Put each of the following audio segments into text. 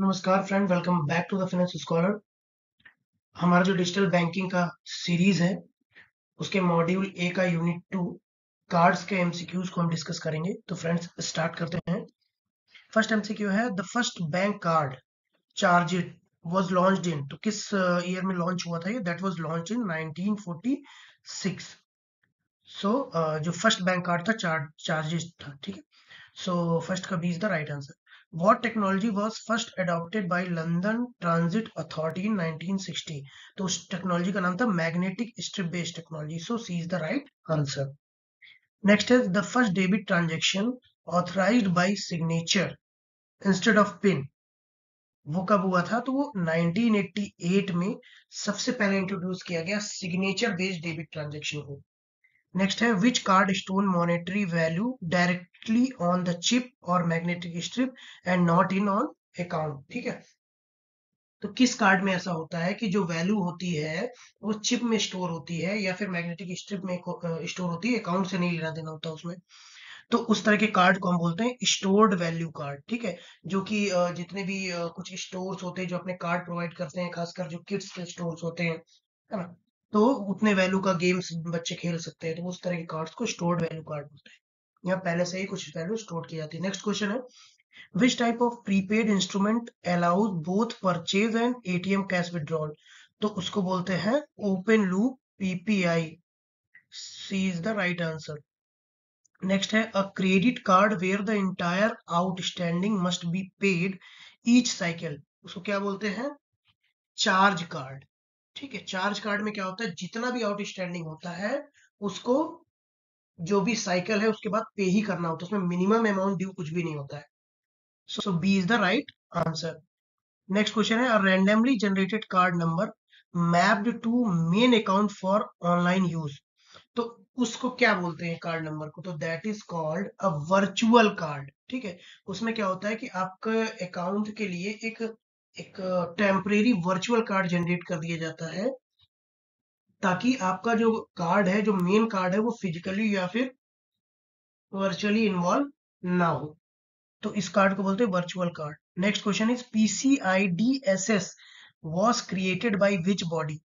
नमस्कार friend, welcome back to the finance scholar. हमारा जो डिजिटल बैंकिंग का सीरीज है उसके मॉड्यूल ए का यूनिट 2 कार्ड्स के एमसीक्यूज को हम डिस्कस करेंगे। तो फ्रेंड्स स्टार्ट करते हैं। फर्स्ट एमसीक्यू है, the first bank card charged was launched in. तो किस ईयर में लॉन्च हुआ था ये? That was launch in 1946। जो फर्स्ट बैंक कार्ड था चार्जेस था, ठीक है। सो फर्स्ट का B is the right answer. What technology was first adopted by London Transit Authority in 1960? तो उस टेक्नोलॉजी का नाम था magnetic strip based technology. So C is the right answer. Next है, the first debit transaction authorised by signature instead of PIN, वो कब हुआ था? तो वो 1988 में सबसे पहले इंट्रोड्यूस किया गया सिग्नेचर बेस्ड डेबिट ट्रांजेक्शन को। नेक्स्ट है, which card store monetary value directly on the chip और magnetic strip and not in on account, ठीक है। तो किस कार्ड में ऐसा होता है कि जो वैल्यू होती है वो चिप में स्टोर होती है या फिर मैग्नेटिक स्ट्रिप में स्टोर होती है, अकाउंट से नहीं लेना देना होता उसमें। तो उस तरह के कार्ड को हम बोलते हैं स्टोर्ड वैल्यू कार्ड, ठीक है। जो कि जितने भी कुछ स्टोर्स होते हैं जो अपने कार्ड प्रोवाइड करते हैं, खासकर जो किड्स के स्टोर्स होते हैं, है ना, तो उतने वैल्यू का गेम्स बच्चे खेल सकते हैं, तो उस तरह के कार्ड्स को स्टोर्ड वैल्यू कार्ड बोलते हैं। यहाँ पहले से ही कुछ वैल्यू स्टोर की जाती है। नेक्स्ट क्वेश्चन है, which type of prepaid instrument allows both purchase and ATM cash withdrawal? तो उसको बोलते हैं open loop PPI. C is the right answer. Next है, a credit card where the entire outstanding must be paid each cycle. उसको क्या बोलते हैं? Charge card, ठीक है। चार्ज कार्ड में क्या होता है, जितना भी आउटस्टैंडिंग होता है उसको जो भी साइकिल है उसके बाद पे ही करना होता है, उसमें मिनिमम अमाउंट ड्यू कुछ भी नहीं होता है। So B is the right answer. Next question है, randomly generated card number mapped to main account for online use. तो उसको क्या बोलते हैं कार्ड नंबर को? तो that is called a virtual card, ठीक है। उसमें क्या होता है कि आपके अकाउंट के लिए एक एक टेम्परेरी वर्चुअल कार्ड जनरेट कर दिया जाता है, ताकि आपका जो कार्ड है, जो मेन कार्ड है, वो फिजिकली या फिर वर्चुअली इन्वॉल्व ना हो। तो इस कार्ड को बोलते हैं virtual card. Next question is, PCI DSS was created by which body?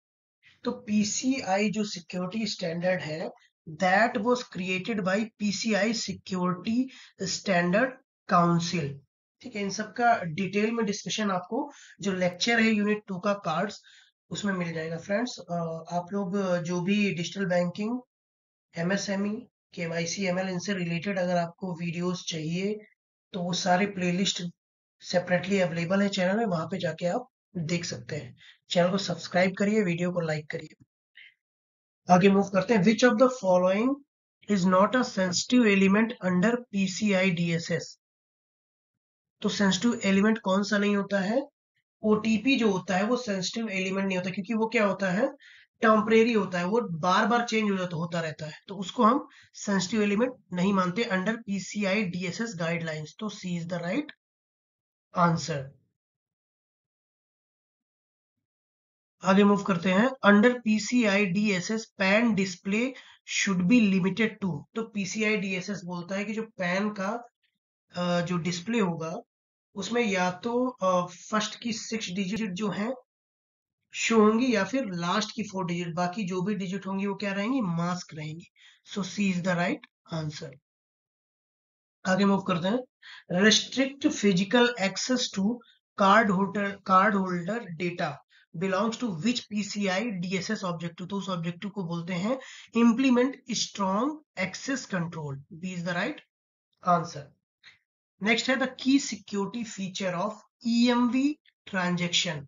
तो PCI जो सिक्योरिटी स्टैंडर्ड है, that was created by PCI security standard council, ठीक है। इन सब का डिटेल में डिस्कशन आपको जो लेक्चर है यूनिट 2 का कार्ड्स, उसमें मिल जाएगा। फ्रेंड्स, आप लोग जो भी digital banking, MSME, KYC, ML इनसे रिलेटेड अगर आपको वीडियोस चाहिए तो वो सारे प्लेलिस्ट सेपरेटली अवेलेबल है चैनल में, वहां पे जाके आप देख सकते हैं। चैनल को सब्सक्राइब करिए, वीडियो को लाइक करिए। आगे मूव करते हैं। विच of the following is not a sensitive element under PCI DSS? तो सेंसिटिव एलिमेंट कौन सा नहीं होता है? OTP जो होता है वो सेंसिटिव एलिमेंट नहीं होता, क्योंकि वो क्या होता है, टेम्परेरी होता है, वो बार बार चेंज होता रहता है, तो उसको हम सेंसिटिव एलिमेंट नहीं मानते अंडर PCI DSS गाइडलाइंस। तो C is the right answer. आगे मूव करते हैं। Under PCI DSS PAN display should be limited to. तो PCI DSS बोलता है कि जो पैन का जो डिस्प्ले होगा उसमें या तो फर्स्ट की 6 डिजिट जो है शो होंगी, या फिर लास्ट की 4 डिजिट, बाकी जो भी डिजिट होंगी वो क्या रहेंगी, मास्क रहेंगी। So C is the right answer. आगे मूव करते हैं। Restrict physical access to card holder data belongs to which PCI DSS objective? तो उस ऑब्जेक्टिव को बोलते हैं implement strong access control. B is the right answer. Next है, the key security feature of EMV transaction.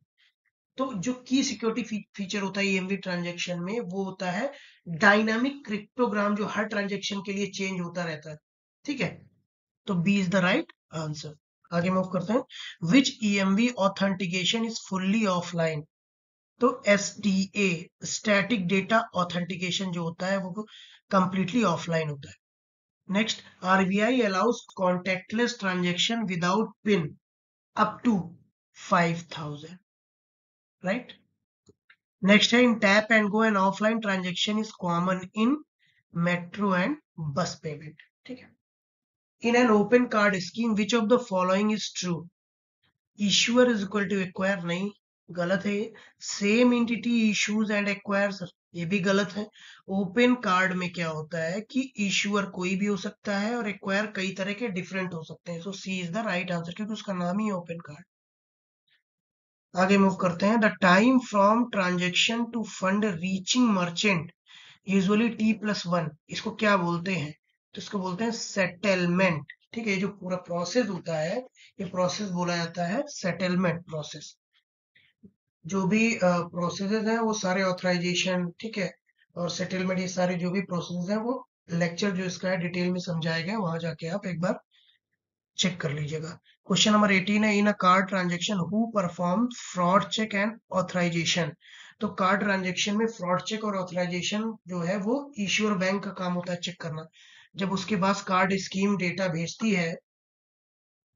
तो जो की security feature होता है EMV ट्रांजेक्शन में, वो होता है डायनामिक क्रिप्टोग्राम, जो हर ट्रांजेक्शन के लिए चेंज होता रहता है, ठीक है। तो B is the right answer. आगे मूव करते हैं। Which EMV authentication is fully offline? तो SDA स्टैटिक डेटा ऑथेंटिकेशन जो होता है वो कंप्लीटली ऑफलाइन होता है। Next, RBI allows contactless transaction without PIN up to 5000, right. Next है, in tap and go and offline transaction is common in metro and bus payment, ठीक है। In an open card scheme which of the following is true? Issuer is equal to acquire, नहीं, गलत है ये। Same entity issues and acquires, ये भी गलत है। ओपन कार्ड में क्या होता है कि इश्यूअर कोई भी हो सकता है और एक्वायर कई तरह के डिफरेंट हो सकते हैं। सो C is the right answer, क्योंकि उसका नाम ही है ओपन कार्ड। आगे मूव करते हैं। The time from transaction to fund reaching merchant usually T+1, इसको क्या बोलते हैं? तो इसको बोलते हैं सेटलमेंट। ठीक है, ये जो पूरा प्रोसेस होता है, ये प्रोसेस बोला जाता है सेटलमेंट प्रोसेस। जो भी प्रोसेसेस हैं वो सारे ऑथराइजेशन, ठीक है, और सेटलमेंट, ये सारे जो भी प्रोसेस हैं वो लेक्चर जो इसका है डिटेल में समझाया गया, वहां जाके आप एक बार चेक कर लीजिएगा। क्वेश्चन नंबर 18 है, in a card transaction who perform fraud check and authorisation. तो कार्ड ट्रांजेक्शन में फ्रॉड चेक और ऑथराइजेशन जो है वो इश्योर बैंक का काम होता है चेक करना। जब उसके पास कार्ड स्कीम डेटा भेजती है,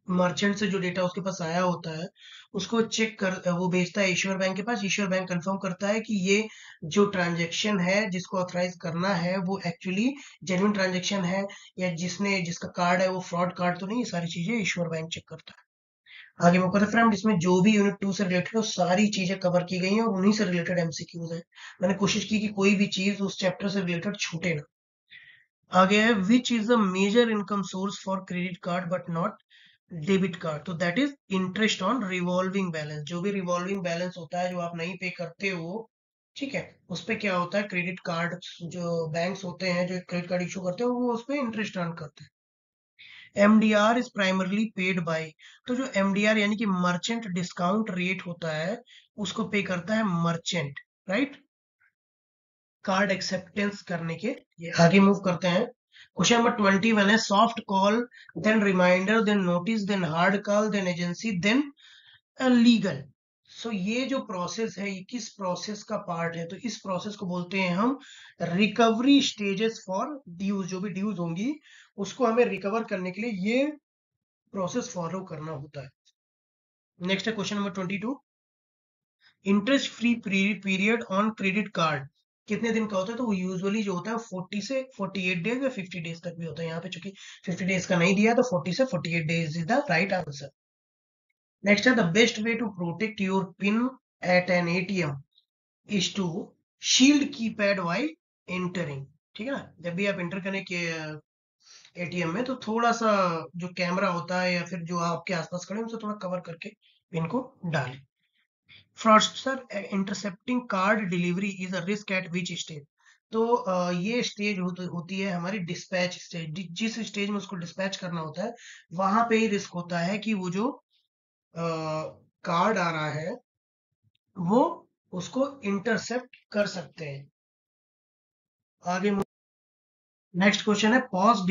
मर्चेंट से जो डेटा उसके पास आया होता है उसको चेक कर वो भेजता है ईश्वर बैंक के पास। ईश्वर बैंक कंफर्म करता है कि ये जो ट्रांजैक्शन है जिसको ऑथराइज करना है वो एक्चुअली जेन्युइन ट्रांजैक्शन है, या जिसका कार्ड है वो फ्रॉड कार्ड तो नहीं। ये सारी चीजें ईश्वर बैंक चेक करता है। आगे मुकर फ्रेंड, इसमें जो भी यूनिट 2 से रिलेटेड हो सारी चीजें कवर की गई हैं और उन्हीं से रिलेटेड एमसीक्यूज है। मैंने कोशिश की कि कोई भी चीज उस चैप्टर से रिलेटेड छूटे ना। आगे है, which is the major income source for credit card but not debit card. तो that is interest on revolving balance. जो भी रिवॉल्विंग बैलेंस होता है जो आप नहीं पे करते हो, ठीक है, उस पे क्या होता है, क्रेडिट कार्ड जो बैंक्स होते हैं जो क्रेडिट कार्ड इशू करते हैं वो उस पे इंटरेस्ट अर्न करते हैं। MDR is primarily paid by. तो जो एमडीआर यानी कि मर्चेंट डिस्काउंट रेट होता है उसको पे करता है मर्चेंट, राइट, कार्ड एक्सेप्टेंस करने के लिए। आगे मूव करते हैं। क्वेश्चन नंबर 21 है, soft call, then reminder, then notice, then hard call, then agency, then legal. So ये जो प्रोसेस है ये किस प्रोसेस का पार्ट है? तो इस प्रोसेस को बोलते हैं हम रिकवरी स्टेजेस फॉर ड्यूज। जो भी ड्यूज होंगी उसको हमें रिकवर करने के लिए ये प्रोसेस फॉलो करना होता है। नेक्स्ट है question number 22, interest free period on credit card कितने दिन का होता है? तो वो यूजुअली जो होता है 40 से 48 डेज या 50 डेज तक भी होता है। यहाँ पे चूंकि 50 डेज का नहीं दिया तो 40 से 48 days is the right answer. Next है, the best way to protect your pin at an ATM is to shield keypad while entering. ठीक है ना, जब भी आप एंटर करें के एटीएम में तो थोड़ा सा जो कैमरा होता है या फिर जो आपके आसपास खड़े हैं उनसे थोड़ा कवर करके पिन को डालें। Fraudster intercepting card delivery is a risk at which stage. तो ये स्टेज होती है हमारी डिस्पैच स्टेज। जिस स्टेज में उसको डिस्पैच करना होता है वहां पे ही रिस्क होता है कि वो जो कार्ड आ रहा है वो उसको इंटरसेप्ट कर सकते हैं। आगे नेक्स्ट क्वेश्चन है, pause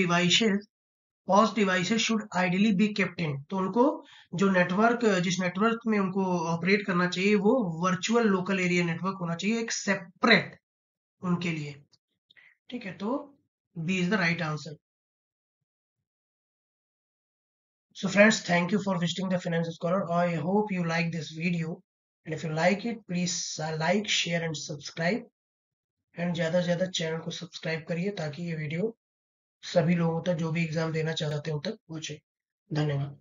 devices should ideally be kept in. तो उनको जो नेटवर्क जिस नेटवर्क में उनको ऑपरेट करना चाहिए वो वर्चुअल लोकल एरिया नेटवर्क होना चाहिए, एक सेपरेट उनके लिए। ठीक है, तो B is the right answer. So friends, thank you for visiting the Finance Scholar. I hope you like this video, and if you like it, please like, share and subscribe. And ज़्यादा से ज़्यादा channel को subscribe करिए ताकि ये video सभी लोगों तक जो भी एग्जाम देना चाहते हैं उन तक पहुंचे। धन्यवाद।